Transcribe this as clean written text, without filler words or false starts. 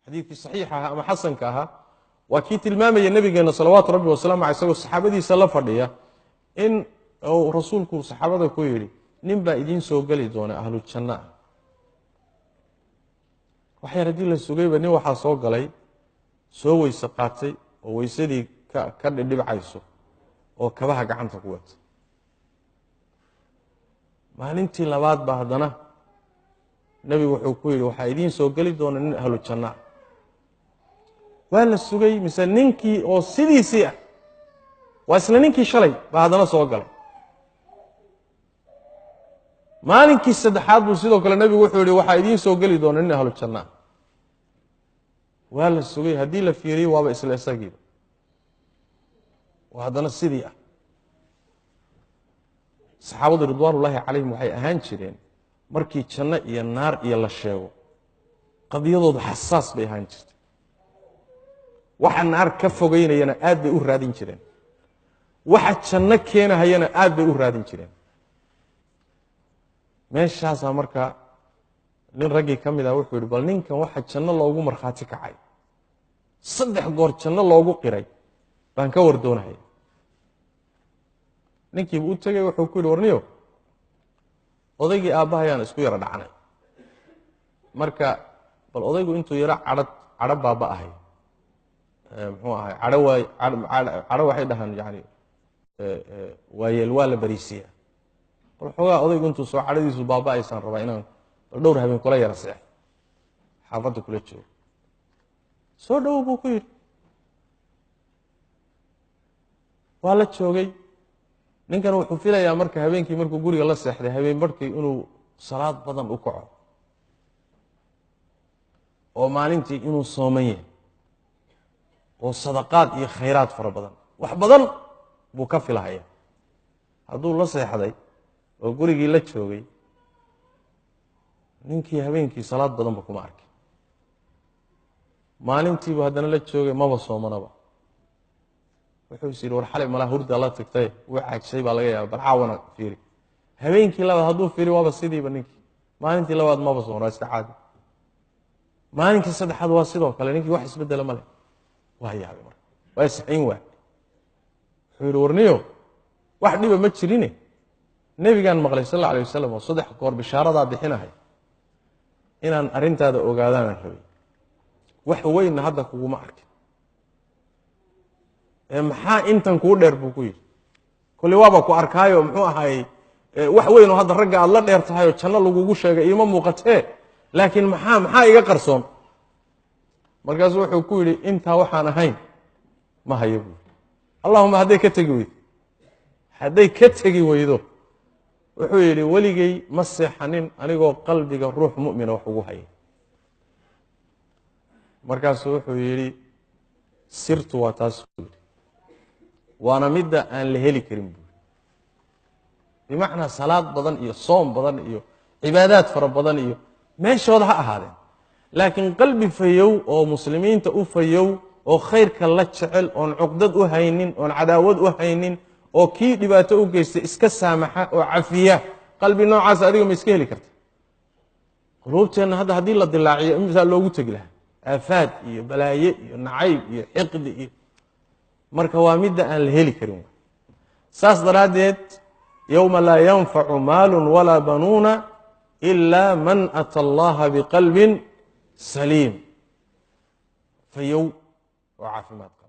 xadiidkii saxiixa ahaa ama xasanka ahaa waa kii tilmaamaya nabigeena salawaatu rabbi wasalaamu caleyh isagoo saxaabadiisa la fadhiya in uu rasuulku saxaabada ku yidhi nin baa idiin soo geli doona ahlu janno ah waxyar haddii la sugayba nin waxaa soo galay soo weyse qaatay oo weysadii ka dhibcayso oo kabaha gacanta ku wata maalintii labaad baa haddana nebigu wuxuu ku yidhi waxaa idiin soo geli doona nin ahlu janno ah waa la sugay mise ninkii oo sidiisii ah waa isla ninkii shalay baa haddana soo galay maalinkii saddexaad buu sidoo kale nebigu wuxuu yidhi waxaa idiin soo geli doona nin ahlu janno ah waa la sugay haddii la fiiriyo waaba isla isagiiba waa haddana sidii ah saxaabadu ridwaanullaahi calayhim waxay ahaan jireen markii janno iyo naar iyo la sheego qadiyadoodu xasaas bay ahaan jirtay waxa naar ka fogeynayana aad bay u raadin jireen waxa janno keenahayana aad bay u raadin jireen meeshaasaa marka nin raggii ka mid ah wuxuu yidhi bal ninkan waxa janno loogu markhaati kacay 3 goor janno loogu qiray baan ka wardoonaya ninkiibu u tegey wuxuu ku yidhi warniyo odaygii aabbahayaan isku yaro dhacnay marka bal odaygu intuu yaro cadho baaba ahay muxuu ahay cadho waxay dhahaan yani waayeel waa la bariisiyaa bal xoogaa odaygu intuu soo cadhadiisu baaba aysaan rabaa inaan bal dhowr habeen kula yara seex xaafadda kula joogo soo dhowow buu ku yidhi waa la joogay ninkan wuxuu filayaa marka habeenkii markuu guriga la seexday habeen barhkii inuu salaad badan u kaco oo maalintii inuu sooman yahay oo sadaqaad iyo khayraad fara badan wax badan buu ka filahaya hadduu la seexday oo gurigii la joogay ninkii habeenkii salaad badanba kuma arkin maalintiibu haddana la joogay maba soomanaba wuxuu is yidhi war xalay malaa hurda la tagtay wuu caagshay baa laga yaaba bal caawana fiiri habeenkii labaad hadduu fiiri waaba sidiiba ninkii maalintii labaad maba sooman waa iska caadi maalinkii saddexaad waa sidoo kale ninkii wax isbedela ma leh waa yaabay marka waa isxayn waay wuxuu yidhi warniyo wax dhiba ma jirine nebigaan maqlay sal alla alay wasalam oo 3 goor bishaaradaa bixinahay inaan arrintaada ogaadaanaan rabay wax weynna hadda kuguma arkin maxaa intan kuu dheer buu ku yidhi kolli waaba ku arkaayo muxuu ahaayey wax weyn oo hadda ragga aad la dheer tahay oo janno lagugu sheegay iima muuqatee laakiin maxaa iga qarsoon markaasuu wuxuu ku yidhi intaa waxaan ahayn ma hayo buui allahuma hadday ka tegi weydo wuxuu yidhi weligay ma seexanin anigoo qalbiga ruux mu'mina wax ugu haya markaasuu wuxuu yidhi sirtu waa taas buu yidhi waana midda aan la heli karin buui bimacnaa salaad badan iyo soom badan iyo cibaadaad fara badan iyo meeshooda ha ahaadeen laakiin qalbi fayow oo muslimiinta u fayow oo khayrka la jecel oon cuqdad u haynin oon cadaawad u haynin oo kii dhibaato u geystay iska saamaxa oo cafiya qalbi noocaas adiga ma iska heli karta quluubteenna hadda haddii la dilaaciyo imisaa loogu tegi lahaa aafaad iyo balaaye iyo nacayb iyo xiqdi iyo marka waa midda aan la heli karin saas daraaddeed yowma laa yanfacu maalun walaa banuuna ilaa man ata allaha biqalbin saliim fayow oo caafimaad qaba